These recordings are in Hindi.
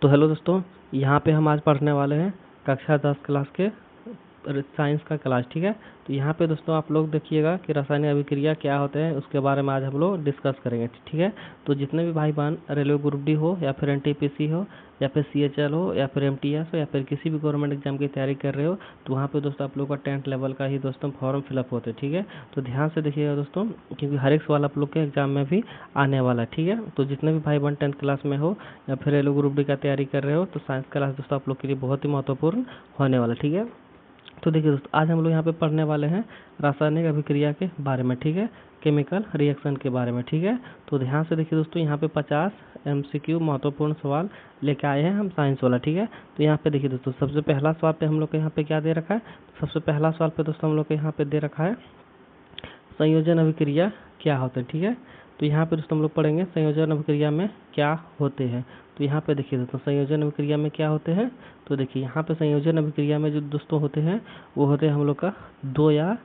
तो हेलो दोस्तों, यहाँ पे हम आज पढ़ने वाले हैं कक्षा 10 क्लास के साइंस का क्लास। ठीक है, तो यहाँ पे दोस्तों आप लोग देखिएगा कि रासायनिक अभिक्रिया क्या होते हैं, उसके बारे में आज हम लोग डिस्कस करेंगे। ठीक है, तो जितने भी भाई बहन रेलवे ग्रुप डी हो या फिर एनटीपीसी हो या फिर सीएचएल हो या फिर एमटीएस हो या फिर किसी भी गवर्नमेंट एग्जाम की तैयारी कर रहे हो, तो वहाँ पे दोस्तों आप लोग का 10th लेवल का ही दोस्तों फॉर्म फिलअप होते हैं। ठीक है, तो ध्यान से देखिएगा दोस्तों, क्योंकि हर एक सवाल आप लोग के एग्जाम में भी आने वाला है। ठीक है, तो जितने भी भाई बहन 10th क्लास में हो या फिर रेलवे ग्रुप डी का तैयारी कर रहे हो, तो साइंस क्लास दोस्तों आप लोग के लिए बहुत ही महत्वपूर्ण होने वाला। ठीक है, तो देखिए दोस्तों, आज हम लोग यहाँ पे पढ़ने वाले हैं रासायनिक अभिक्रिया के बारे में। ठीक है, केमिकल रिएक्शन के बारे में। ठीक है, तो ध्यान से देखिए दोस्तों, यहाँ पे 50 एमसीक्यू महत्वपूर्ण सवाल लेके आए हैं हम साइंस वाला। ठीक है, तो यहाँ पे देखिए दोस्तों, सबसे पहला सवाल पे हम लोग को यहाँ पे क्या दे रखा है। सबसे पहला सवाल पे दोस्तों हम लोग को यहाँ पे दे रखा है संयोजन अभिक्रिया क्या होता है। ठीक है, तो यहाँ पे दोस्तों हम लोग पढ़ेंगे संयोजन अभिक्रिया में क्या होते हैं। तो यहाँ पे देखिए दोस्तों, संयोजन अभिक्रिया में क्या होते हैं। तो देखिए यहाँ पे संयोजन अभिक्रिया में जो दोस्तों होते हैं वो होते हैं हम लोग का दो या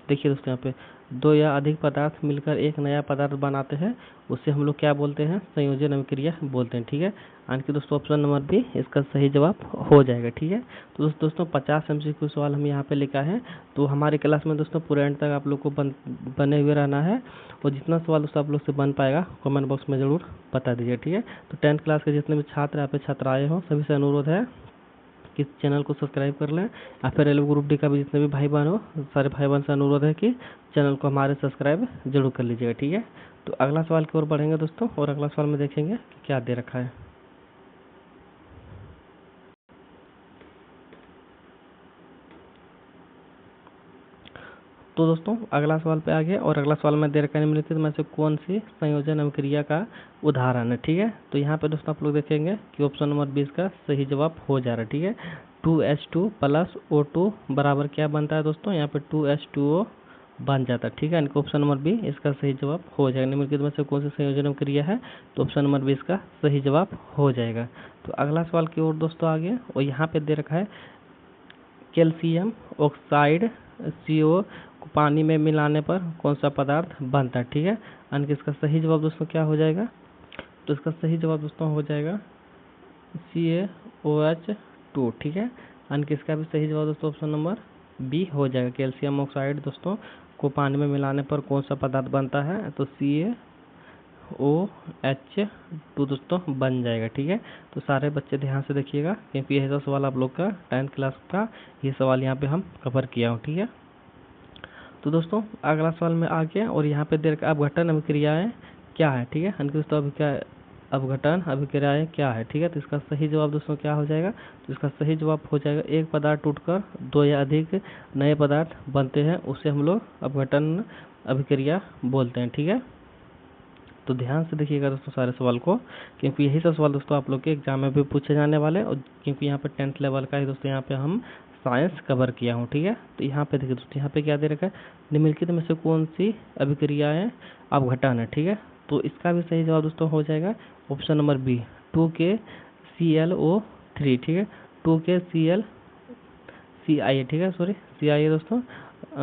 देखिए दोस्तों, यहाँ पे दो या अधिक पदार्थ मिलकर एक नया पदार्थ बनाते हैं, उससे हम लोग क्या बोलते हैं, संयोजन अभिक्रिया बोलते हैं। ठीक है, यानी कि दोस्तों ऑप्शन नंबर बी इसका सही जवाब हो जाएगा। ठीक है, तो दोस्तों 50 एमसीक्यू सवाल हम यहाँ पे लिखा है। तो हमारे क्लास में दोस्तों पूरे एंड तक आप लोग को बने हुए रहना है, और जितना सवाल दोस्तों आप लोग से बन पाएगा कमेंट बॉक्स में ज़रूर बता दीजिए। ठीक है, तो 10th क्लास के जितने भी छात्र यहाँ पे छात्राएँ हों, सभी से अनुरोध है कि चैनल को सब्सक्राइब कर लें, या फिर रेलवे ग्रुप डी का भी जितने भी भाई बहन हो, सारे भाई बहन से अनुरोध है कि चैनल को हमारे सब्सक्राइब जरूर कर लीजिएगा। ठीक है, तो अगला सवाल की ओर बढ़ेंगे दोस्तों, और अगला सवाल में देखेंगे कि क्या दे रखा है। तो दोस्तों अगला सवाल पे आ गया, और अगला सवाल में दे रखा है निम्नलिखित में से कौन सी संयोजन अभिक्रिया का उदाहरण है। ठीक है, तो यहाँ पे दोस्तों आप लोग देखेंगे कि ऑप्शन नंबर 20 का सही जवाब हो जा रहा है। ठीक है, 2H2 प्लस O2 बराबर क्या बनता है दोस्तों, यहाँ पे 2H2O बन जाता है। ठीक है, इनका ऑप्शन नंबर बी इसका सही जवाब हो जाएगा। निम्नलिखित में से कौन सी संयोजन अभिक्रिया है, तो ऑप्शन नंबर 20 का सही जवाब हो जाएगा। तो अगला सवाल की ओर दोस्तों आ गया, और यहाँ पे दे रखा है कैल्शियम ऑक्साइड CO को पानी में मिलाने पर कौन सा पदार्थ बनता है। ठीक है, यानी कि इसका सही जवाब दोस्तों क्या हो जाएगा, तो इसका सही जवाब दोस्तों हो जाएगा CaOH2। ठीक है, यानी कि इसका भी सही जवाब दोस्तों ऑप्शन नंबर बी हो जाएगा। कैल्शियम ऑक्साइड दोस्तों को पानी में मिलाने पर कौन सा पदार्थ बनता है, तो CaOH2 दोस्तों बन जाएगा। ठीक है, तो सारे बच्चे ध्यान से देखिएगा, क्योंकि यह सवाल आप लोग का 10th क्लास का ये सवाल यहाँ पे हम कवर किया हूँ। ठीक है, तो दोस्तों अगला सवाल में आ गया, और यहाँ पे दे रखा अपघटन अभिक्रियाएं क्या है। ठीक है, यानी कि दोस्तों अपघटन अभिक्रियाएं क्या है। ठीक है, तो इसका सही जवाब दोस्तों क्या हो जाएगा, तो इसका सही जवाब हो जाएगा एक पदार्थ टूटकर दो या अधिक नए पदार्थ बनते हैं, उसे हम लोग अपघटन अभिक्रिया बोलते हैं। ठीक है, तो ध्यान से देखिएगा दोस्तों सारे सवाल को, क्योंकि यही सब सवाल दोस्तों आप लोग के एग्जाम में भी पूछे जाने वाले हैं, और क्योंकि यहाँ पे 10th लेवल का ही दोस्तों यहाँ पे हम साइंस कवर किया हूँ। ठीक है, तो यहाँ पे देखिए दोस्तों, यहाँ पे क्या दे रखा है, निम्नलिखित में से कौन सी अभिक्रियाएं अपघटन है। ठीक है, तो इसका भी सही जवाब दोस्तों हो जाएगा ऑप्शन नंबर बी 2KClO3। ठीक है, 2KCl CIA, ठीक है, सॉरी CIA दोस्तों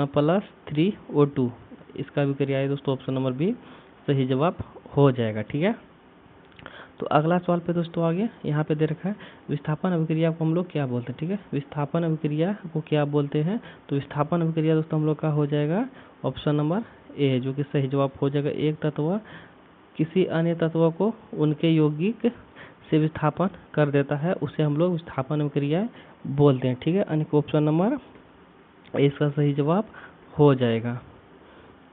प्लस 3O2, इसका अभिक्रिया है दोस्तों ऑप्शन नंबर बी सही जवाब हो जाएगा। ठीक है, तो अगला सवाल पे दोस्तों आ गया, यहाँ पे दे रखा है विस्थापन अभिक्रिया को हम लोग क्या बोलते हैं। ठीक है, विस्थापन अभिक्रिया को क्या बोलते हैं, तो विस्थापन अभिक्रिया दोस्तों हम लोग का हो जाएगा ऑप्शन नंबर ए, जो कि सही जवाब हो जाएगा। एक तत्व किसी अन्य तत्व को उनके यौगिक से विस्थापन कर देता है, उसे हम लोग विस्थापन अभिक्रिया बोलते हैं। ठीक है, यानी कि ऑप्शन नंबर ए इसका सही जवाब हो जाएगा।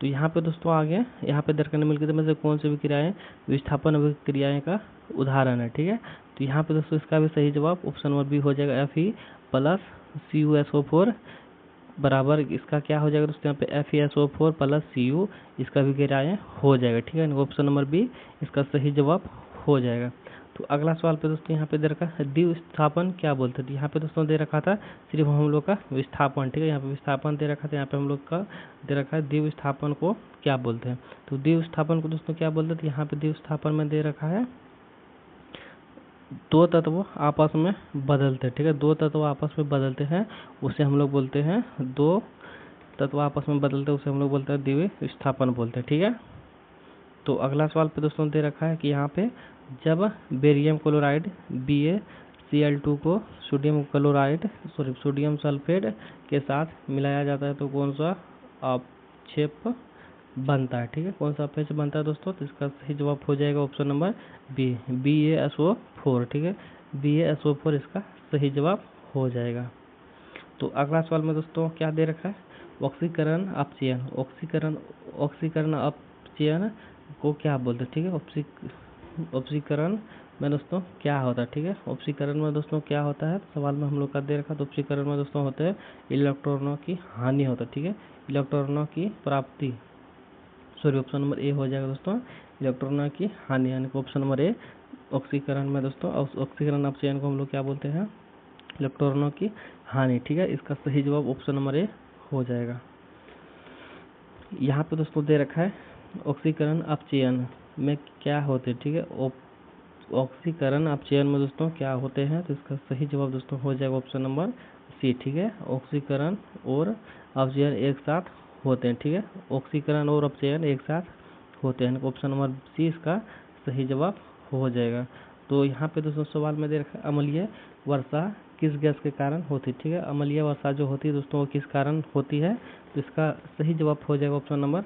तो यहाँ पे दोस्तों आ गया, यहाँ पे दरकन मिलकर में से कौन सी अभिक्रियाएं विस्थापन अभिक्रियाएं का उदाहरण है। ठीक है, तो यहाँ पे दोस्तों इसका भी सही जवाब ऑप्शन नंबर बी हो जाएगा। Fe प्लस CuSO4 बराबर इसका क्या हो जाएगा दोस्तों, यहाँ पे FeSO4 प्लस Cu इसका अभिक्रियाएं हो जाएगा। ठीक है, ऑप्शन नंबर बी इसका सही जवाब हो जाएगा। तो अगला सवाल पे दोस्तों यहाँ पे दे रखा है द्विविस्थापन क्या बोलते थे। यहाँ पे दोस्तों दे रखा था सिर्फ हम लोग का विस्थापन। ठीक है, यहाँ पे विस्थापन दे रखा था, यहाँ पे हम लोग का दे रखा है द्विविस्थापन को क्या बोलते हैं। तो द्विविस्थापन को दोस्तों क्या बोलते थे, यहाँ पे द्विविस्थापन में दे रखा है दो तत्व आपस में बदलते हैं। ठीक है, दो तत्व आपस में बदलते हैं उसे हम लोग बोलते हैं, दो तत्व आपस में बदलते हैं उसे हम लोग बोलते हैं द्विविस्थापन बोलते हैं। ठीक है, तो अगला सवाल पे दोस्तों दे रखा है कि यहाँ पे जब बेरियम क्लोराइड BaCl2 को सोडियम सल्फेट के साथ मिलाया जाता है तो कौन सा अपक्षेप बनता है? ठीक है, कौन सा अपक्षेप बनता है दोस्तों? तो इसका सही जवाब हो जाएगा ऑप्शन नंबर बी, BaSO4। ठीक है, BaSO4 इसका सही जवाब हो जाएगा। तो अगला सवाल में दोस्तों क्या दे रखा है? ऑक्सीकरण अपचयन। ऑक्सीकरण अपचयन को क्या बोलते हैं? ठीक है, ऑक्सीकरण में दोस्तों क्या होता है? ठीक है, ऑक्सीकरण में दोस्तों क्या होता है? सवाल में हम लोग का दे रखा। तो ऑक्सीकरण में दोस्तों होते हैं इलेक्ट्रॉनों की हानि होता है। ठीक है, इलेक्ट्रॉनों की प्राप्ति, ऑप्शन नंबर ए हो जाएगा दोस्तों, इलेक्ट्रॉनों की हानि, यानी कि ऑप्शन नंबर ए ऑक्सीकरण में दोस्तों, ऑक्सीकरण अपचयन को हम लोग क्या बोलते हैं? इलेक्ट्रॉनों की हानि। ठीक है, इसका सही जवाब ऑप्शन नंबर ए हो जाएगा। यहाँ पे दोस्तों दे रखा है ऑक्सीकरण अपचयन में क्या होते हैं? ठीक है, ऑक्सीकरण अपचयन में दोस्तों क्या होते हैं? तो इसका सही जवाब दोस्तों हो जाएगा ऑप्शन नंबर सी। ठीक है, ऑक्सीकरण और अपचयन एक साथ होते हैं। ठीक है, ऑक्सीकरण और अपचयन एक साथ होते हैं, ऑप्शन नंबर सी इसका सही जवाब हो जाएगा। तो यहाँ पे दोस्तों सवाल में दे रखा है अम्लीय वर्षा किस गैस के कारण होती है? ठीक है, अम्लीय वर्षा जो होती है दोस्तों वो किस कारण होती है? तो इसका सही जवाब हो जाएगा ऑप्शन नंबर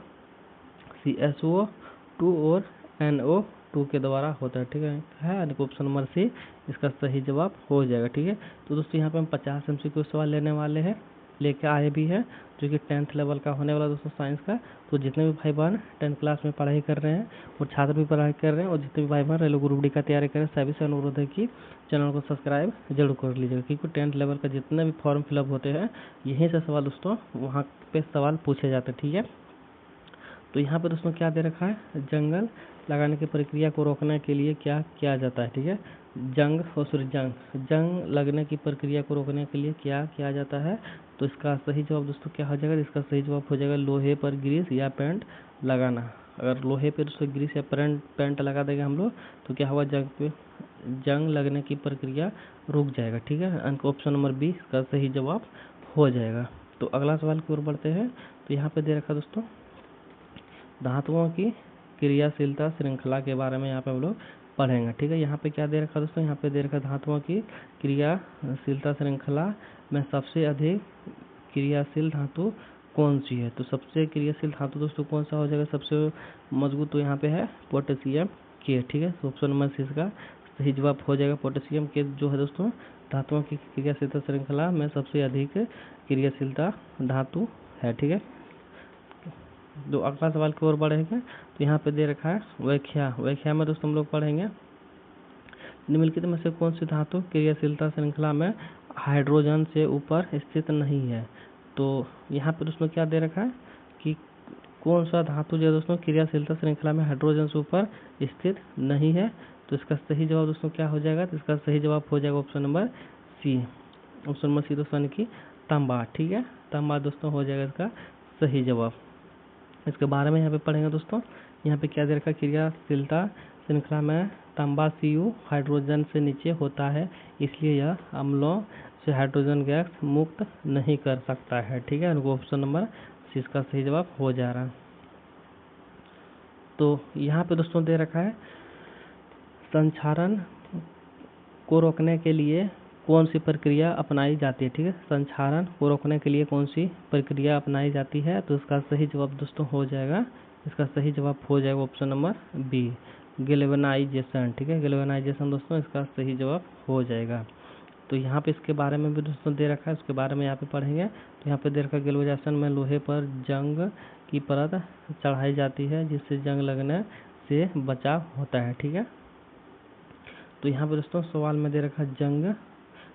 सी, SO2 और NO2 के द्वारा होता है। ठीक है, यानी कि ऑप्शन नंबर सी इसका सही जवाब हो जाएगा। ठीक है, तो दोस्तों यहाँ पे हम 50 MCQ सवाल लेने वाले हैं, लेके आए भी हैं, जो कि 10th लेवल का होने वाला दोस्तों साइंस का। तो जितने भी भाई बहन 10th क्लास में पढ़ाई कर रहे हैं और छात्र भी पढ़ाई कर रहे हैं और जितने भी भाई बहन रेलवे ग्रुप डी का तैयारी कर रहे हैं, सभी से अनुरोध है कि चैनल को सब्सक्राइब जरूर कर लीजिएगा, क्योंकि 10th लेवल का जितने भी फॉर्म फिलअप होते हैं यहीं से सवाल दोस्तों वहाँ पे सवाल पूछे जाते हैं। ठीक है, तो यहाँ पे दोस्तों क्या दे रखा है? जंगल लगाने की प्रक्रिया को रोकने के लिए क्या किया जाता है? ठीक है, जंग लगने की प्रक्रिया को रोकने के लिए क्या किया जाता है? तो इसका सही जवाब दोस्तों क्या हो जाएगा? इसका सही जवाब हो जाएगा लोहे पर ग्रीस या पेंट लगाना। अगर लोहे पर दोस्तों ग्रीस या पेंट लगा देंगे हम लोग तो क्या होगा? जंग लगने की प्रक्रिया रुक जाएगा। ठीक है, ऑप्शन नंबर बी इसका सही जवाब हो जाएगा। तो अगला सवाल की ओर बढ़ते हैं। तो यहाँ पे दे रखा दोस्तों धातुओं की क्रियाशीलता श्रृंखला के बारे में यहाँ पे हम लोग पढ़ेंगे। ठीक है, यहाँ पे क्या दे रखा दोस्तों? यहाँ पे दे रखा धातुओं की क्रियाशीलता श्रृंखला में सबसे अधिक क्रियाशील धातु कौन सी है? तो सबसे क्रियाशील धातु दोस्तों कौन सा हो जाएगा? सबसे मजबूत तो यहाँ पे है पोटेशियम के। ठीक है, तो ऑप्शन नंबर सी इसका सही जवाब हो जाएगा। पोटेशियम के जो है दोस्तों धातुओं की क्रियाशीलता श्रृंखला में सबसे अधिक क्रियाशीलता धातु है। ठीक है, जो अगला सवाल की ओर बढ़ेंगे तो यहाँ पे दे रखा है व्याख्या में दोस्तों हम लोग पढ़ेंगे निम्नलिखित में से कौन सी धातु क्रियाशीलता श्रृंखला में हाइड्रोजन से ऊपर स्थित नहीं है? तो यहाँ पे दोस्तों क्या दे रखा है कि कौन सा धातु जो है दोस्तों क्रियाशीलता श्रृंखला में हाइड्रोजन से ऊपर स्थित नहीं है? तो इसका सही जवाब दोस्तों क्या हो जाएगा? तो इसका सही जवाब हो जाएगा option number C, option number C दोस्तों, यानी कि तांबा। ठीक है, तांबा दोस्तों हो जाएगा इसका सही जवाब। इसके बारे में यहाँ पे पढ़ेंगे दोस्तों। यहाँ पे क्या दे रखा है? क्रियाशीलता श्रृंखला में तांबा Cu हाइड्रोजन से नीचे होता है, इसलिए यह अम्लों से हाइड्रोजन गैस मुक्त नहीं कर सकता है। ठीक है, ऑप्शन नंबर सी इसका सही जवाब हो जा रहा है। तो यहाँ पे दोस्तों दे रखा है संक्षारण को रोकने के लिए कौन सी प्रक्रिया अपनाई जाती है? ठीक है, संक्षारण को रोकने के लिए कौन सी प्रक्रिया अपनाई जाती है? तो इसका सही जवाब दोस्तों हो जाएगा, इसका सही जवाब हो जाएगा ऑप्शन नंबर बी, गैल्वेनाइजेशन। ठीक है, गैल्वेनाइजेशन दोस्तों इसका सही जवाब हो जाएगा। तो यहाँ पे इसके बारे में भी दोस्तों दे रखा है, उसके बारे में यहाँ पे पढ़ेंगे। तो यहाँ पे दे रखा है गैल्वेनाइजेशन में लोहे पर जंग की परत चढ़ाई जाती है जिससे जंग लगने से बचाव होता है। ठीक है, तो यहाँ पे दोस्तों सवाल में दे रखा है जंग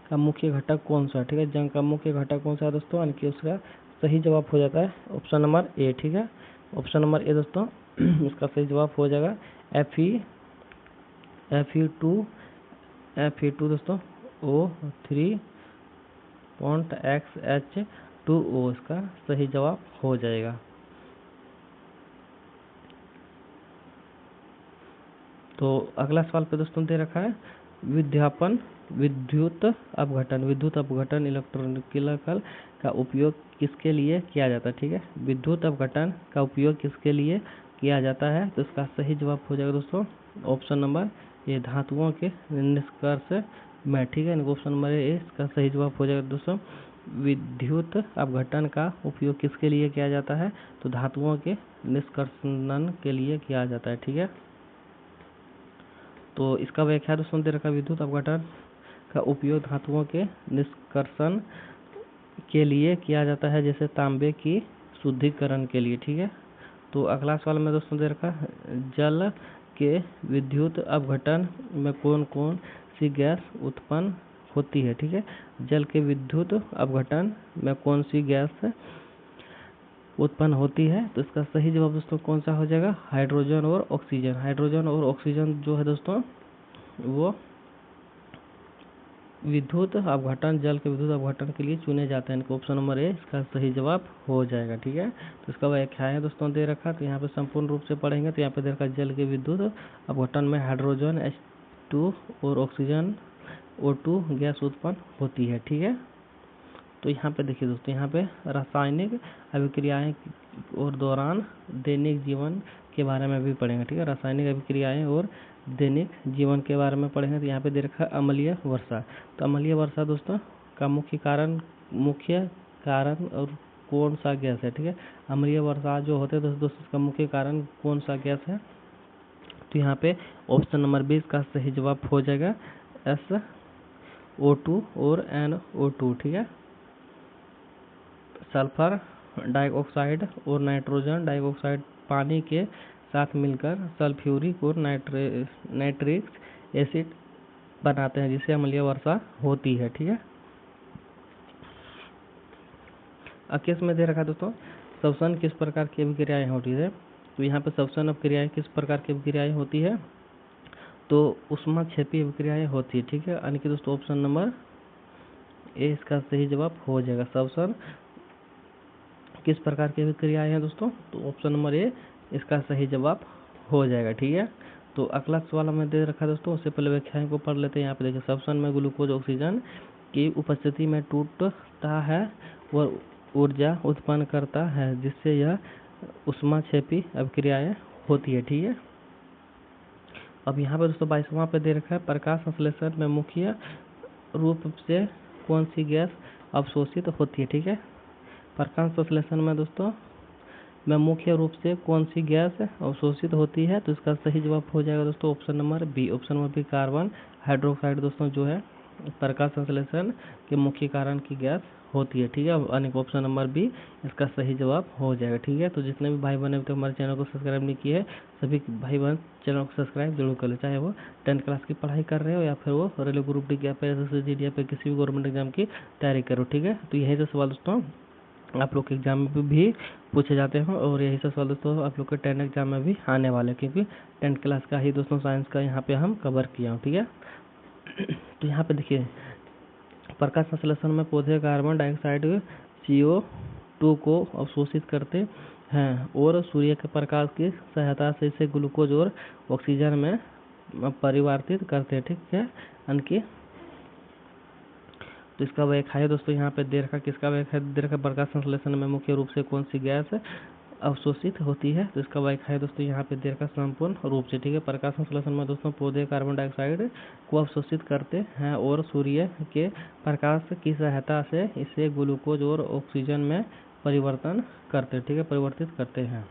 का मुख्य घटक कौन सा है? ठीक है, जंग का मुख्य घटक कौन सा है दोस्तों? यानी कि उसका सही जवाब हो जाता है ऑप्शन नंबर ए। ठीक है, ऑप्शन नंबर ए दोस्तों इसका सही जवाब हो जाएगा Fe2 दोस्तों O3.XH2O इसका सही जवाब हो जाएगा। तो अगला सवाल पे दोस्तों दे रखा है विद्युत अपघटन इलेक्ट्रोकेमिकल का उपयोग किसके लिए किया जाता है? ठीक है, विद्युत अपघटन का उपयोग किसके लिए किया जाता है? तो इसका सही जवाब हो जाएगा दोस्तों ऑप्शन नंबर ये धातुओं के निष्कर्ष में, ठीक है। ऑप्शन नंबर ए इसका सही जवाब हो जाएगा दोस्तों। विद्युत अपघटन का उपयोग किसके लिए किया जाता है? तो धातुओं के निष्कर्षण के लिए किया जाता है, ठीक है। तो इसका व्याख्या दोस्तों दे रखा, विद्युत अपघटन का उपयोग धातुओं के निष्कर्षण के लिए किया जाता है, जैसे तांबे की शुद्धिकरण के लिए, ठीक है। तो अगला सवाल में दोस्तों दे रखा, जल के विद्युत अपघटन में कौन कौन सी गैस उत्पन्न होती है, ठीक है। जल के विद्युत अपघटन में कौन सी गैस उत्पन्न होती है? तो इसका सही जवाब दोस्तों कौन सा हो जाएगा? हाइड्रोजन और ऑक्सीजन। हाइड्रोजन और ऑक्सीजन जो है दोस्तों वो विद्युत अपघटन, जल के विद्युत अपघटन के लिए चुने जाते हैं। इनको ऑप्शन नंबर ए इसका सही जवाब हो जाएगा, ठीक है। तो इसका व्याख्या है दोस्तों दे रखा, तो यहाँ पे संपूर्ण रूप से पढ़ेंगे तो यहाँ पे दे रखा, जल के विद्युत अपघटन में हाइड्रोजन H2 और ऑक्सीजन O2 गैस उत्पन्न होती है, ठीक है। तो यहाँ पे देखिए दोस्तों, यहाँ पे रासायनिक अभिक्रियाएं और दौरान दैनिक जीवन के बारे में भी पढ़ेंगे, ठीक है। रासायनिक अभिक्रियाएं और दैनिक जीवन के बारे में पढ़ेंगे। तो यहाँ पे दे रखा अम्लीय वर्षा। तो अम्लीय वर्षा दोस्तों का मुख्य कारण और कौन सा गैस है, ठीक है। अम्लीय वर्षा जो होते हैं दोस्तों इसका मुख्य कारण कौन सा गैस है? तो यहाँ पे ऑप्शन नंबर 20 का सही जवाब हो जाएगा SO2 और NO2, ठीक है। सल्फर डाइऑक्साइड और नाइट्रोजन डाइऑक्साइड पानी के साथ मिलकर सल्फ्यूरिक और नाइट्रिक एसिड बनाते हैं, जिससे अम्लीय वर्षा होती है, ठीक है। केस में दे रखा दोस्तों, श्वसन किस प्रकार की अभिक्रियाएं होती है? तो यहाँ पे श्वसन अभिक्रियाएं किस प्रकार की अभिक्रियाएं होती है? तो ऊष्माक्षेपी अभिक्रियाएं होती है, ठीक है। यानी कि दोस्तों ऑप्शन नंबर ए इसका सही जवाब हो जाएगा। श्वसन किस प्रकार की अभिक्रियाएं हैं दोस्तों? तो ऑप्शन नंबर ए इसका सही जवाब हो जाएगा, ठीक है। तो अगला सवाल हमें दे रखा दोस्तों, उससे पहले व्याख्याएं को पढ़ लेते हैं। यहाँ पे देखिए, श्वसन में ग्लूकोज ऑक्सीजन की उपस्थिति में टूटता है और ऊर्जा उत्पन्न करता है, जिससे यह ऊष्माक्षेपी अभिक्रियाएं होती है, ठीक है। अब यहाँ पे दोस्तों 22वां पे दे रखा है, प्रकाश संश्लेषण में मुख्य रूप से कौन सी गैस अवशोषित होती है, ठीक है। प्रकाश संश्लेषण में दोस्तों में मुख्य रूप से कौन सी गैस अवशोषित होती है? तो इसका सही जवाब हो जाएगा दोस्तों option number B. Option number B carbon hydroxide दोस्तों जो है प्रकाश संश्लेषण के मुख्य कारण की गैस होती है, ठीक है। यानी कि ऑप्शन नंबर बी इसका सही जवाब हो जाएगा, ठीक है। तो जितने भी भाई बहन अभी तक हमारे चैनल को सब्सक्राइब नहीं किए हैं, सभी भाई बहन चैनल को सब्सक्राइब जरूर कर ले, चाहे वो 10th क्लास की पढ़ाई कर रहे हो या फिर वो रेलवे ग्रुप डी या फिर SSC या फिर किसी भी गवर्नमेंट एग्जाम की तैयारी करो, ठीक है। तो यही से सवाल दोस्तों आप लोग के एग्जाम में भी पूछे जाते हैं और यही सब सवाल दोस्तों आप लोग के 10th एग्जाम में भी आने वाले हैं, क्योंकि 10th क्लास का ही दोस्तों साइंस का यहाँ पे हम कवर किया हूँ, ठीक है। तो यहाँ पे देखिए, प्रकाश संश्लेषण में पौधे कार्बन डाइऑक्साइड CO2 को अवशोषित करते हैं और सूर्य के प्रकाश की सहायता से इसे ग्लूकोज और ऑक्सीजन में परिवर्तित करते हैं, ठीक है। यानी कि तो इसका व्याख्या है दोस्तों यहाँ पे दे रखा, किसका व्याख्या दे रखा? प्रकाश संश्लेषण में मुख्य रूप से कौन सी गैस अवशोषित होती है? तो इसका व्याख्या है दोस्तों यहाँ पे दे रखा संपूर्ण रूप से, ठीक है। प्रकाश संश्लेषण में दोस्तों पौधे कार्बन डाइऑक्साइड को अवशोषित करते हैं और सूर्य के प्रकाश की सहायता से इसे ग्लूकोज और ऑक्सीजन में परिवर्तन करते हैं, ठीक है, परिवर्तित करते हैं।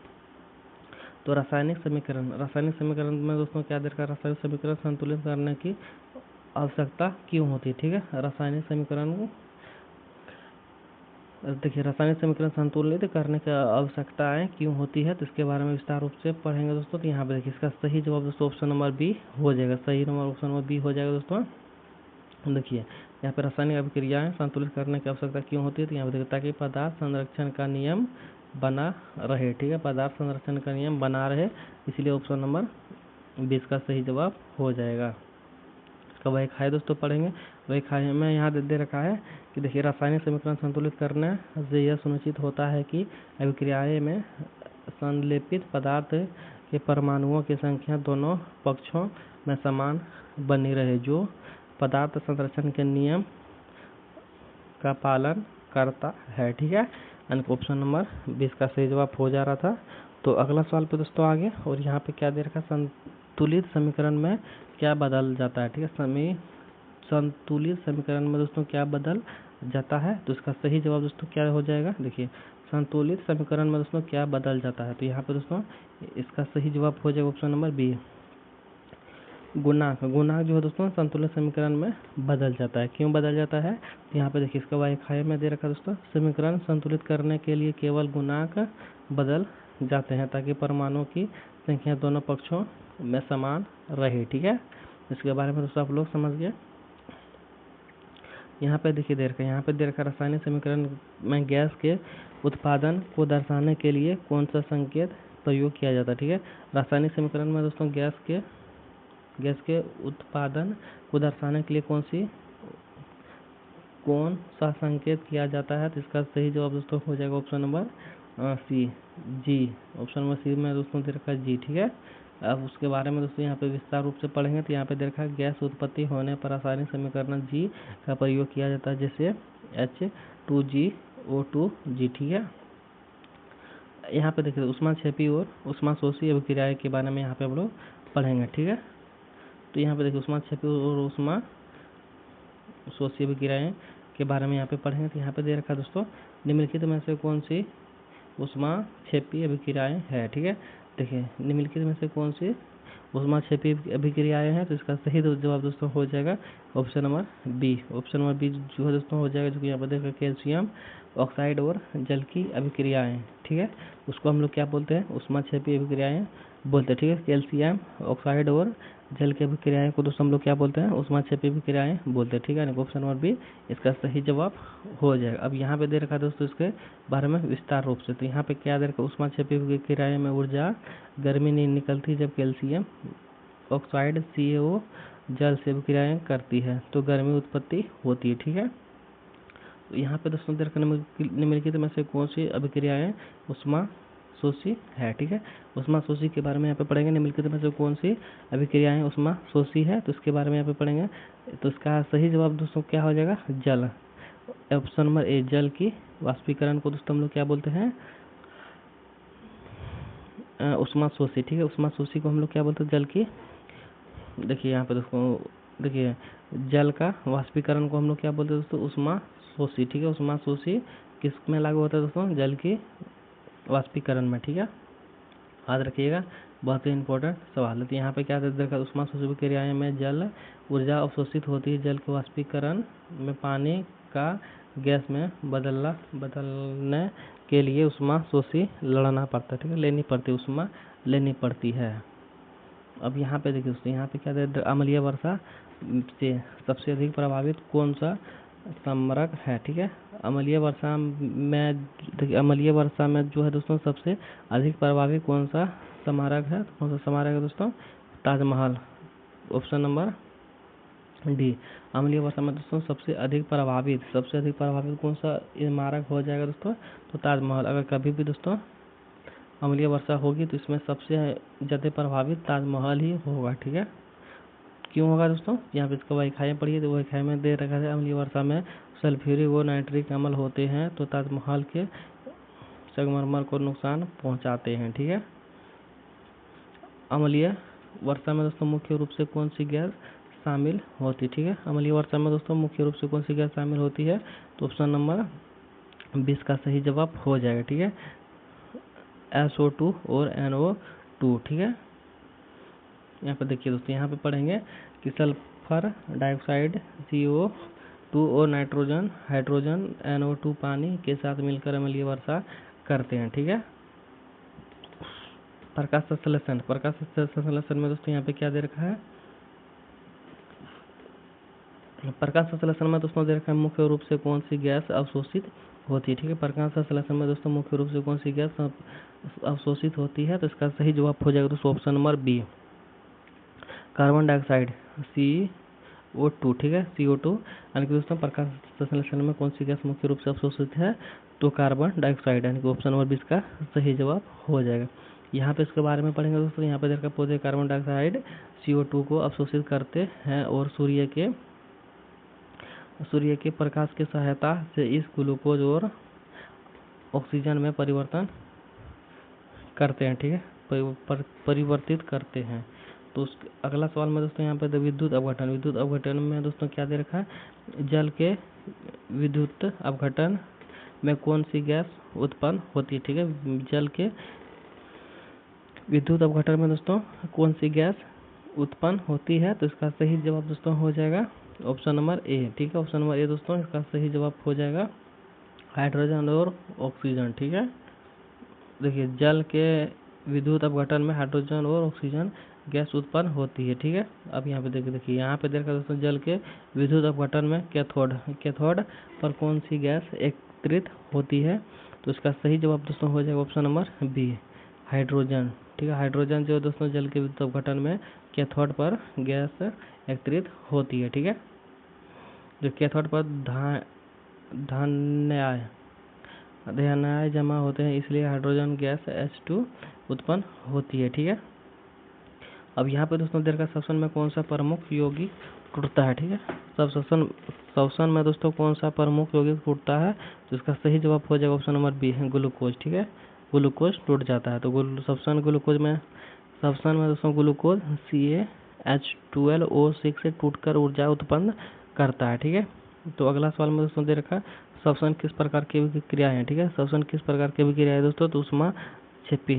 तो रासायनिक समीकरण में दोस्तों क्या दे रखा? रासायनिक समीकरण संतुलित करने की आवश्यकता क्यों होती है, ठीक है। रासायनिक समीकरण देखिए, रासायनिक समीकरण संतुलित करने की आवश्यकताएं क्यों होती है, तो इसके बारे में विस्तार रूप से पढ़ेंगे दोस्तों। तो यहाँ पे देखिए, इसका सही जवाब दोस्तों ऑप्शन नंबर बी हो जाएगा। सही नंबर ऑप्शन नंबर बी हो जाएगा दोस्तों। देखिए यहाँ पे रासायनिक अभिक्रियाएं संतुलित करने की आवश्यकता क्यों होती है? तो यहाँ पे देखिए, ताकि पदार्थ संरक्षण का नियम बना रहे, ठीक है, पदार्थ संरक्षण का नियम बना रहे, इसलिए ऑप्शन नंबर 20 का सही जवाब हो जाएगा। इसका व्याख्या दोस्तों पढ़ेंगे। व्याख्या में यहाँ दे रखा है कि देखिए, रासायनिक समीकरण संतुलित करने से यह सुनिश्चित होता है कि अभिक्रियाएं में संलेपित पदार्थ के परमाणुओं की संख्या दोनों पक्षों में समान बनी रहे, जो पदार्थ संरक्षण के नियम का पालन करता है, ठीक है। यानी ऑप्शन नंबर 20 का सही जवाब हो जा रहा था। तो अगला सवाल पे दोस्तों आगे, और यहाँ पे क्या दे रखा? संतुलित समीकरण में क्या बदल जाता है, ठीक है। संतुलित समीकरण में दोस्तों क्या बदल जाता है, तो इसका सही जवाब दोस्तों क्या हो जाएगा। देखिए संतुलित समीकरण में दोस्तों क्या बदल जाता है, तो यहाँ पे दोस्तों इसका सही जवाब हो जाएगा ऑप्शन नंबर बी, गुणांक। गुणांक जो है दोस्तों संतुलित समीकरण में बदल जाता है। क्यों बदल जाता है, तो यहाँ पे देखिए इसका वाई खाए में दे रखा है दोस्तों, समीकरण संतुलित करने के लिए केवल गुणांक बदल जाते हैं ताकि परमाणुओं की संख्या दोनों पक्षों में समान रहे, ठीक है। इसके बारे में दोस्तों आप लोग समझ गए। यहाँ पे देखिए दे रखा है, यहाँ पे दे रखा रासायनिक समीकरण में गैस के उत्पादन को दर्शाने के लिए कौन सा संकेत प्रयोग किया जाता है, ठीक है। रासायनिक समीकरण में दोस्तों गैस के उत्पादन को दर्शाने के लिए कौन सा संकेत किया जाता है, तो इसका सही जवाब दोस्तों हो जाएगा ऑप्शन नंबर सी, जी। ऑप्शन नंबर सी में दोस्तों दे रखा है जी, ठीक है। अब उसके बारे में दोस्तों यहाँ पे विस्तार रूप से पढ़ेंगे, तो यहाँ पे दे रखा है गैस उत्पत्ति होने पर रासायनिक समीकरण जी का प्रयोग किया जाता है, जैसे H2GO2G, ठीक है। यहाँ पे देखिए ऊष्माक्षेपी और ऊष्माशोषी अभिक्रियाएं के बारे में यहाँ पे हम लोग पढ़ेंगे, ठीक है। तो यहाँ पे देखिए ऊष्माक्षेपी और ऊष्माशोषी अभिक्रियाएं के बारे में यहाँ पे पढ़ेंगे, तो यहाँ पे दे रखा है दोस्तों निम्नलिखित में से कौन सी ऊष्माक्षेपी अभिक्रियाएं है, ठीक है। देखिए निम्नलिखित में से कौन सी ऊष्माक्षेपी अभिक्रियाएं हैं, तो इसका सही जवाब दोस्तों हो जाएगा option number B. Option number B जो है दोस्तों हो जाएगा, जो कि यहाँ पर देखा कैल्शियम ऑक्साइड और जल की अभिक्रियाएं, ठीक है। उसको हम लोग क्या बोलते हैं, ऊष्माक्षेपी अभिक्रियाएं बोलते हैं, ठीक है। कैल्शियम ऑक्साइड और जल की अभिक्रियाएं को दोस्तों हम लोग क्या बोलते हैं, ऊष्माक्षेपी अभिक्रियाएं बोलते हैं, ठीक है। ऑप्शन नंबर बी इसका सही जवाब हो जाएगा। अब यहाँ पे दे रखा है दोस्तों इसके बारे में विस्तार रूप से, तो यहाँ पे क्या दे रखा है, ऊष्माक्षेपी अभिक्रियाएं में ऊर्जा गर्मी नहीं निकलती जब कैल्शियम ऑक्साइड CO जल से अभिक्रियाएं करती है तो गर्मी उत्पत्ति होती है, ठीक है। तो यहाँ पे दोस्तों दे रखा निम्नलिखित में से कौन सी अभिक्रियाएं ऊष्माशोषी है, ठीक है। ऊष्माशोषी के बारे में यहाँ पे पढ़ेंगे, निम्नलिखित में से कौन सी अभिक्रियाएं ऊष्माशोषी है, तो इसके बारे में यहाँ पे पढ़ेंगे। तो इसका सही जवाब दोस्तों क्या हो जाएगा, जल। ऑप्शन नंबर ए, जल की वाष्पीकरण को दोस्तों हम लोग क्या बोलते हैं, ऊष्माशोषी, ठीक है। ऊष्माशोषी को हम लोग क्या बोलते हैं, जल की। देखिए यहाँ पे दोस्तों देखिए जल का वाष्पीकरण को हम लोग क्या बोलते हैं दोस्तों, ऊष्माशोषी, ठीक है। ऊष्माशोषी किस में लागू होता है दोस्तों, जल की वाष्पीकरण में, ठीक है। याद रखिएगा, बहुत ही इंपॉर्टेंट सवाल है। तो यहाँ पे क्या देखा, ऊष्माशोषी क्रियाएं में जल ऊर्जा अवशोषित होती है, जल के वाष्पीकरण में पानी का गैस में बदलने के लिए ऊष्माशोषी लड़ना पड़ता है, ठीक है, ऊष्मा लेनी पड़ती है। अब यहाँ पे देखिए दोस्तों, यहाँ पे क्या है, अम्लीय वर्षा से सबसे अधिक प्रभावित कौन सा समरक है, ठीक है। अम्लीय वर्षा में देखिए, अम्लीय वर्षा में जो है दोस्तों सबसे अधिक प्रभावित कौन सा स्मारक है, तो कौन सा स्मारक है दोस्तों, ताजमहल। ऑप्शन नंबर डी, अम्लीय वर्षा में दोस्तों सबसे अधिक प्रभावित कौन सा इमारत हो जाएगा दोस्तों, तो ताजमहल। अगर कभी भी दोस्तों अम्लीय वर्षा होगी तो इसमें सबसे ज़्यादा प्रभावित ताजमहल ही होगा, ठीक है। क्यों होगा दोस्तों, यहाँ पे इसका व्याख्याएं पढ़िए, तो व्याख्या में दे रखा है अम्लीय वर्षा में सल्फ्यूरिक और नाइट्रिक अम्ल होते हैं तो ताजमहल के संगमरमर को नुकसान पहुँचाते हैं, ठीक है। अम्लीय वर्षा में दोस्तों मुख्य रूप से कौन सी गैस शामिल होती है, ठीक है। अम्लीय वर्षा में दोस्तों मुख्य रूप से कौन सी गैस शामिल होती है, तो ऑप्शन नंबर 20 का सही जवाब हो जाएगा, ठीक है। SO2 और NO2, ठीक है। यहाँ पे देखिए दोस्तों, यहाँ पे पढ़ेंगे कि सल्फर डाइऑक्साइड CO2 और नाइट्रोजन हाइड्रोजन NO2 पानी के साथ मिलकर अम्लीय वर्षा करते हैं, ठीक है। प्रकाश संश्लेषण में दोस्तों यहाँ पे क्या दे रखा है, प्रकाश संश्लेषण में दोस्तों दे रखा है मुख्य रूप से कौन सी गैस अवशोषित होती है, ठीक है। प्रकाश संश्लेषण में दोस्तों मुख्य रूप से कौन सी गैस अवशोषित होती है, तो इसका सही जवाब हो जाएगा दोस्तों option number B, carbon dioxide CO2, ठीक है, CO2। यानी कि दोस्तों प्रकाश संश्लेषण में कौन सी गैस मुख्य रूप से अवशोषित है, तो कार्बन डाइऑक्साइड, यानी कि ऑप्शन नंबर 20 का सही जवाब हो जाएगा। यहाँ पे इसके बारे में पढ़ेंगे दोस्तों, यहाँ पे देखा पौधे कार्बन डाइऑक्साइड CO2 को अवशोषित करते हैं और सूर्य के प्रकाश की सहायता से इस ग्लूकोज और ऑक्सीजन में परिवर्तन करते हैं, ठीक है, परिवर्तित करते हैं। तो उस अगला सवाल में दोस्तों यहाँ पे विद्युत अपघटन। विद्युत अपघटन में दोस्तों क्या दे रखा है, जल के विद्युत अपघटन में कौन सी गैस उत्पन्न होती है, ठीक है। जल के विद्युत अपघटन में दोस्तों कौन सी गैस उत्पन्न होती है, तो इसका सही जवाब दोस्तों हो जाएगा ऑप्शन नंबर ए, ठीक है। ऑप्शन नंबर ए दोस्तों इसका सही जवाब हो जाएगा हाइड्रोजन और ऑक्सीजन, ठीक है। देखिए जल के विद्युत अपघटन में हाइड्रोजन और ऑक्सीजन गैस उत्पन्न होती है, ठीक है। अब यहाँ पे देखिए यहाँ पे देखा दोस्तों जल के विद्युत अपघटन में कैथोड पर कौन सी गैस एकत्रित होती है, तो इसका सही जवाब दोस्तों हो जाएगा ऑप्शन नंबर बी, हाइड्रोजन, ठीक है। हाइड्रोजन जो दोस्तों जल के विद्युत अपघटन में कैथोड पर गैस एकत्रित होती है, ठीक है। जो कैथोड पर धान्याय जमा होते हैं, इसलिए हाइड्रोजन गैस H2 उत्पन्न होती है, ठीक है। अब यहाँ पे दोस्तों देर का श्वसन में कौन सा प्रमुख यौगिक टूटता है, ठीक है। श्वसन में दोस्तों कौन सा प्रमुख यौगिक टूटता है, तो इसका सही जवाब हो जाएगा ऑप्शन नंबर बी, ग्लूकोज, ठीक है। ग्लूकोज टूट जाता है, तो श्वसन में दोस्तों ग्लूकोज CaH12O6 से टूटकर ऊर्जा उत्पन्न करता है, ठीक है। तो अगला सवाल में दोस्तों दे रखा श्वसन किस प्रकार की विक्रिया है, ठीक है। श्वसन किस प्रकार की विक्रिया है दोस्तों, तो ऊष्मा क्षेपी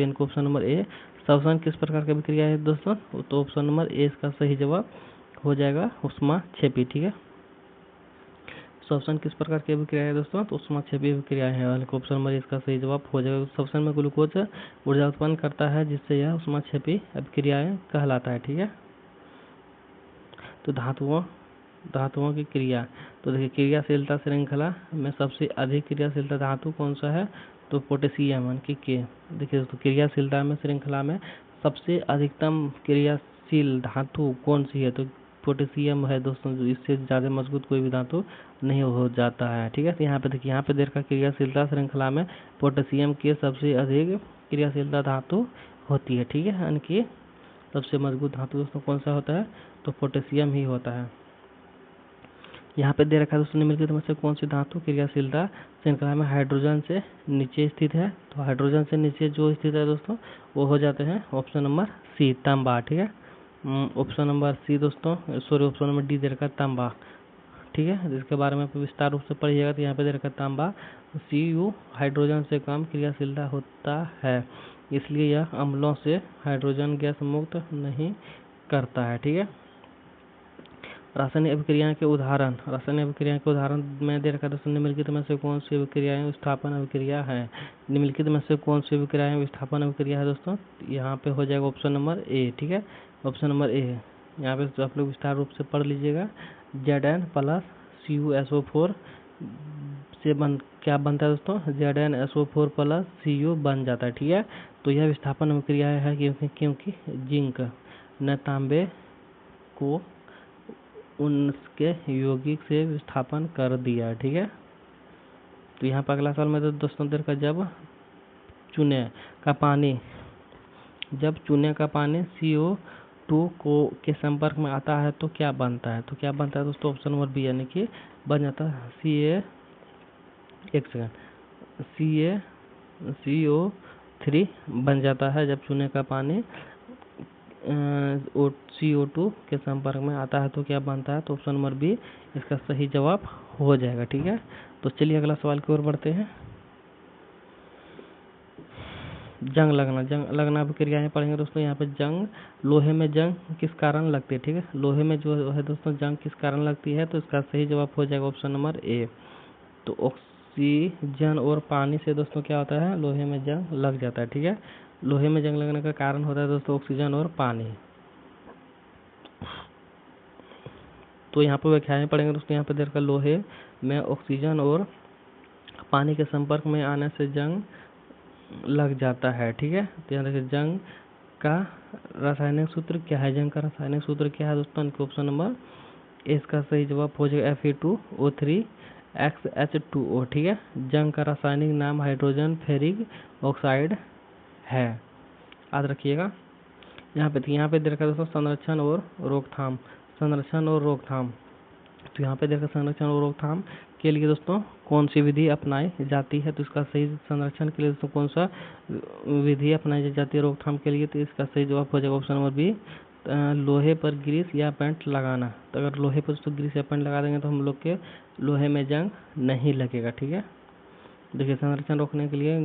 इनको ऑप्शन नंबर ए। श्वसन किस प्रकार की विक्रिया है दोस्तों, तो ऑप्शन नंबर ए इसका सही जवाब हो जाएगा ऊष्मा क्षेपी, ठीक है। श्वसन किस प्रकार की विक्रिया है दोस्तों, तो ऊष्मा क्षेपी विक्रिया है, ऑप्शन नंबर इसका सही जवाब हो जाएगा। श्वसन में ग्लूकोज ऊर्जा उत्पन्न करता है, जिससे यह ऊष्मा क्षेपी अभिक्रियाएं कहलाता है, ठीक है। तो धातुओं की क्रिया, तो देखिए क्रियाशीलता श्रृंखला में सबसे अधिक क्रियाशीलता धातु कौन सा है, तो पोटेशियम यानी कि के। देखिए दोस्तों क्रियाशीलता में श्रृंखला में सबसे अधिकतम क्रियाशील धातु कौन सी है, तो पोटेशियम है दोस्तों। जो इससे ज़्यादा मजबूत कोई भी धातु नहीं हो जाता है, ठीक है। तो यहाँ पे देखिए यहाँ पे देखा क्रियाशीलता श्रृंखला में पोटेशियम की सबसे अधिक क्रियाशीलता धातु होती है, ठीक है। यानी कि सबसे मजबूत धातु दोस्तों कौन सा होता है, तो पोटेशियम ही होता है। यहाँ पे दे रखा है दोस्तों निम्नलिखित में से कौन सी धातु क्रियाशीलता श्रृंखला में हाइड्रोजन से नीचे स्थित है, तो हाइड्रोजन से नीचे जो स्थित है दोस्तों वो हो जाते हैं ऑप्शन नंबर सी, तांबा, ठीक है। ऑप्शन नंबर सी दोस्तों, सॉरी ऑप्शन नंबर डी दे रखा है तांबा, ठीक है। जिसके बारे में विस्तार रूप से पढ़िएगा, तो यहाँ पे दे रखा है तांबा Cu हाइड्रोजन से कम क्रियाशीलता होता है, इसलिए यह अम्लों से हाइड्रोजन गैस मुक्त नहीं करता है, ठीक है। रासायनिक अभिक्रिया के उदाहरण में दे रखा दोस्तों निम्नलिखित में से कौन सी अभिक्रियाएं विस्थापन अभिक्रिया है, निम्नलिखित में से कौन सी अभिक्रियाएं विस्थापन अभिक्रिया है दोस्तों, यहाँ पे हो जाएगा ऑप्शन नंबर ए, ठीक है। ऑप्शन नंबर ए है, यहाँ पे आप लोग विस्तार रूप से पढ़ लीजिएगा। Zn प्लस CuSO4 से क्या बनता है दोस्तों, ZnSO4 प्लस Cu बन जाता है, ठीक है। तो यह विस्थापन अभिक्रिया है क्योंकि जिंक ने तांबे को उनके यौगिक से विस्थापन कर दिया, ठीक है। तो यहाँ पर अगला सवाल में तो दोस्तों देर का जब चूने का पानी CO2 के संपर्क में आता है तो क्या बनता है, दोस्तों ऑप्शन नंबर बी, यानी कि बन जाता है CO3 बन जाता है जब चूने का पानी CO2 के संपर्क में आता है तो क्या बनता है, तो ऑप्शन नंबर बी इसका सही जवाब हो जाएगा, ठीक है। तो चलिए अगला सवाल की ओर बढ़ते हैं। जंग लगना अभिक्रियाएं पढ़ेंगे दोस्तों। यहाँ पे लोहे में जंग किस कारण लगती है, ठीक है। लोहे में जो है दोस्तों जंग किस कारण लगती है, तो इसका सही जवाब हो जाएगा ऑप्शन नंबर ए। तो ऑक्सीजन और पानी से दोस्तों क्या होता है, लोहे में जंग लग जाता है, ठीक है। लोहे में जंग लगने का कारण होता है दोस्तों ऑक्सीजन और पानी। तो यहाँ पर व्याख्याएं पढ़ेंगे दोस्तों। यहाँ पे देखकर लोहे में ऑक्सीजन और पानी के संपर्क में आने से जंग लग जाता है, ठीक है। तो यहाँ देखिए जंग का रासायनिक सूत्र क्या है, दोस्तों, ऑप्शन नंबर ए इसका सही जवाब हो जाएगा Fe2O3 XH2O, ठीक है। जंग का रासायनिक नाम हाइड्रोजन फेरिक ऑक्साइड है, याद रखिएगा। यहाँ पे देखा दोस्तों संरक्षण और रोकथाम। तो यहाँ पे देखा संरक्षण और रोकथाम के लिए दोस्तों कौन सी विधि अपनाई जाती है? तो इसका सही संरक्षण के लिए दोस्तों कौन सा विधि अपनाई जाती है रोकथाम के लिए? तो इसका सही जवाब हो जाएगा ऑप्शन नंबर बी, लोहे पर ग्रीस या पेंट लगाना। तो अगर लोहे पर दोस्तों ग्रीस या पेंट लगा देंगे तो हम लोग के लोहे में जंग नहीं लगेगा। ठीक है, देखिए संरक्षण रोकने के लिए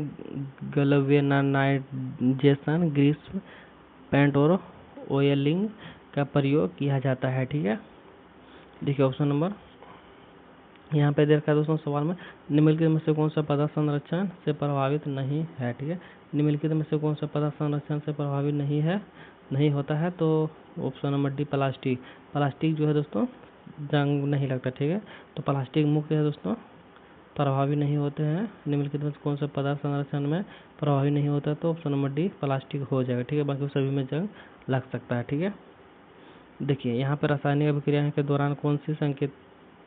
गैल्वेनाइजेशन, ग्रीस, पेंट और ऑयलिंग का प्रयोग किया जाता है। ठीक है, देखिए ऑप्शन नंबर यहाँ पे दे रखा है दोस्तों सवाल में, निम्नलिखित में से कौन सा पदार्थ संरक्षण से प्रभावित नहीं है? ठीक है, निम्नलिखित में से कौन सा पदार्थ संरक्षण से प्रभावित नहीं होता है? तो option number D, plastic. Plastic जो है दोस्तों जंग नहीं लगता। ठीक है, तो प्लास्टिक मुक्त है दोस्तों, प्रभावी नहीं होते हैं। निम्नलिखित में से कौन सा पदार्थ संरक्षण में प्रभावी नहीं होता? तो ऑप्शन नंबर डी, प्लास्टिक हो जाएगा। ठीक है, बाकी सभी में जंग लग सकता है। ठीक है, देखिए यहाँ पर रासायनिक अभिक्रिया के दौरान कौन सी संकेत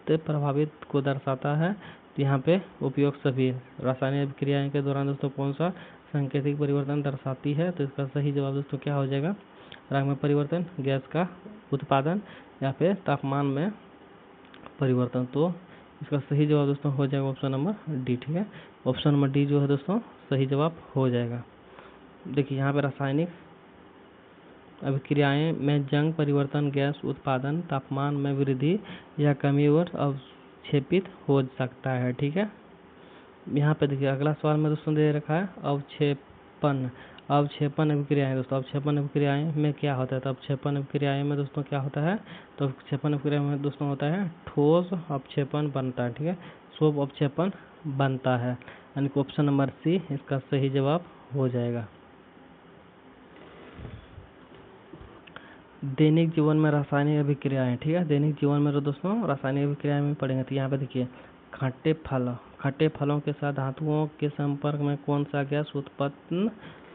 प्रभावित को दर्शाता है? तो यहाँ पे उपयोग सभी। रासायनिक अभिक्रिया के दौरान दोस्तों कौन सा सांकेतिक परिवर्तन दर्शाती है? तो इसका सही जवाब दोस्तों क्या हो जाएगा? रंग में परिवर्तन, गैस का उत्पादन या फिर तापमान में परिवर्तन। तो इसका सही जवाब दोस्तों हो जाएगा ऑप्शन नंबर डी। ठीक है, ऑप्शन नंबर डी जो है दोस्तों सही जवाब हो जाएगा। देखिए यहाँ पे रासायनिक अभिक्रियाएं में जंग परिवर्तन गैस उत्पादन, तापमान में वृद्धि या कमी और अवक्षेपित हो सकता है। ठीक है, यहाँ पे देखिए अगला सवाल में दोस्तों दे रखा है अवक्षेपण अभिक्रियाएं। दोस्तों अवक्षेपण अभिक्रियाएं में क्या होता है? तो अवक्षेपण अभिक्रियाएं में दोस्तों क्या होता है? तो अवक्षेपण अभिक्रिया में दोस्तों होता है ठोस अवक्षेपण बनता है। ठीक है, ठोस अवक्षेपण बनता है, यानी कि ऑप्शन नंबर सी इसका सही जवाब हो जाएगा। दैनिक जीवन में रासायनिक अभिक्रियाएं। ठीक है, दैनिक जीवन में तो दोस्तों रासायनिक अभिक्रियाएं में पढ़ेंगे। तो यहाँ पे देखिए खट्टे फलों के साथ धातुओं के संपर्क में कौन सा गैस उत्पन्न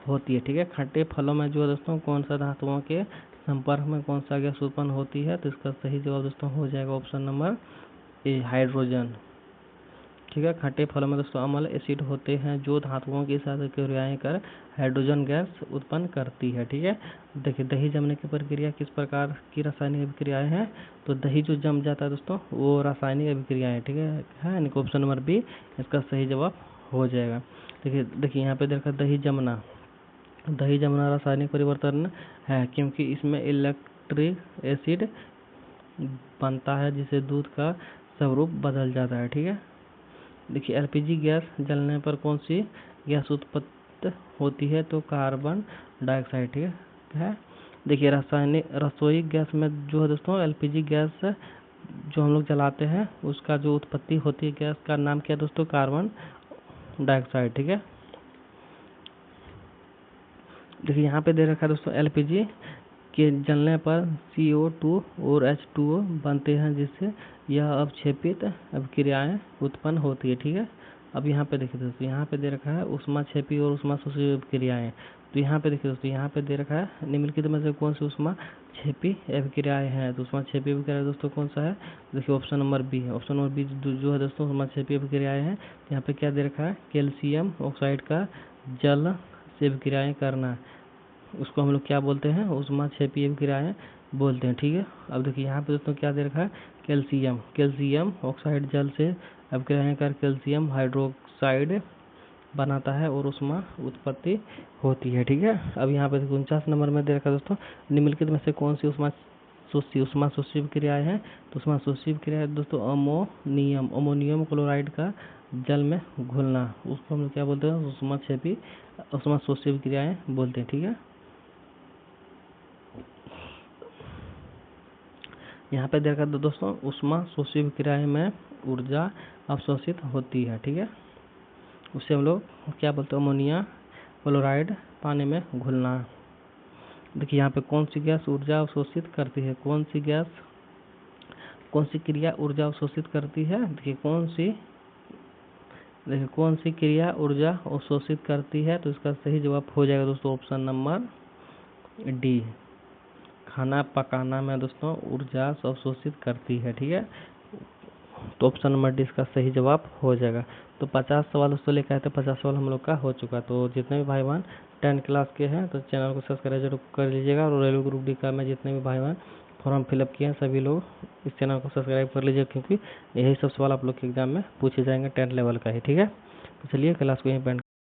होती है? ठीक है, खट्टे फलों में जो है दोस्तों कौन सा धातुओं के संपर्क में कौन सा गैस उत्पन्न होती है? तो इसका सही जवाब दोस्तों हो जाएगा ऑप्शन नंबर ए, हाइड्रोजन। ठीक है, खट्टे फलों में दोस्तों अम्ल एसिड होते हैं जो धातुओं के साथ क्रियाएं कर हाइड्रोजन गैस उत्पन्न करती है। ठीक है, देखिए दही जमने की प्रक्रिया किस प्रकार की रासायनिक अभिक्रियाएं हैं? तो दही जो जम जाता है दोस्तों वो रासायनिक अभिक्रियाएं। ठीक है, यानी कि ऑप्शन नंबर बी इसका सही जवाब हो जाएगा। देखिए यहाँ पे देखा दही जमना रासायनिक परिवर्तन है क्योंकि इसमें इलेक्ट्रिक एसिड बनता है जिससे दूध का स्वरूप बदल जाता है। ठीक है, देखिए एलपीजी गैस जलने पर कौन सी गैस उत्पत्ति होती है? तो कार्बन डाइऑक्साइड। ठीक है, देखिए रासायनिक रसोई गैस में जो है दोस्तों एलपीजी गैस जो हम लोग जलाते हैं उसका जो उत्पत्ति होती है गैस का नाम क्या है दोस्तों? Carbon dioxide. ठीक है, देखिए यहाँ पे दे रखा है दोस्तों एलपीजी के जलने पर CO2 और H2O बनते हैं जिससे यह अवक्षेपित अभिक्रियाएं उत्पन्न होती है। ठीक है, अब यहाँ पे देखिए दोस्तों यहाँ पे दे रखा है ऊष्माक्षेपी और ऊष्माशोषी अभिक्रियाएं। तो यहाँ पे देखिए दोस्तों यहाँ पे दे रखा है निम्नलिखित में से कौन सी ऊष्माक्षेपी अभिक्रियाएं हैं? तो ऊष्माक्षेपी अभिक्रिया दोस्तों कौन सा है? देखिए ऑप्शन नंबर बी है। ऑप्शन नंबर बी जो है दोस्तों ऊष्माक्षेपी अभिक्रियाएं हैं। यहाँ पे क्या दे रखा है? कैल्शियम ऑक्साइड का जल से अभिक्रियाएं करना, उसको हम लोग क्या बोलते हैं? ऊष्माक्षेपी अभिक्रियाएं बोलते हैं। ठीक है, अब देखिए यहाँ पे दोस्तों क्या दे रखा है? कैल्शियम ऑक्साइड जल से अभिक्रियाएं कर कैल्शियम हाइड्रोक्साइड बनाता है और ऊष्मा उत्पत्ति होती है। ठीक है, अब यहाँ पे 49 नंबर में दे रखा है दोस्तों निम्नलिखित में से कौन सी ऊष्माशोषी अभिक्रियाएं हैं? तो ऊष्माशोषी अभिक्रिया दोस्तों अमोनियम क्लोराइड का जल में घुलना, उसको हम लोग क्या बोलते हैं? ऊष्माशोषी अभिक्रियाएं बोलते हैं। ठीक है, यहाँ पे देखा दोस्तों ऊष्माशोषी अभिक्रियाएं में ऊर्जा अवशोषित होती है। ठीक है, उससे हम लोग क्या बोलते हैं? अमोनिया क्लोराइड पानी में घुलना। देखिए यहाँ पे कौन सी गैस ऊर्जा अवशोषित करती है? कौन सी क्रिया ऊर्जा अवशोषित करती है? देखिए कौन सी क्रिया ऊर्जा अवशोषित करती है? तो इसका सही जवाब हो जाएगा दोस्तों ऑप्शन नंबर डी, खाना पकाना में दोस्तों ऊर्जा अवशोषित करती है। ठीक है, तो ऑप्शन नंबर डी इसका सही जवाब हो जाएगा। तो 50 सवाल दोस्तों लेकर आए थे, 50 सवाल हम लोग का हो चुका। तो जितने भी भाई बहन 10 क्लास के हैं तो चैनल को सब्सक्राइब जरूर कर लीजिएगा और रेलवे ग्रुप डी का में जितने भी भाई बहन फॉर्म फिलअप किए हैं सभी लोग इस चैनल को सब्सक्राइब कर लीजिए, क्योंकि यही सब सवाल आप लोग के एग्जाम में पूछे जाएंगे 10th लेवल का ही। ठीक है, तो चलिए क्लास को यहीं पे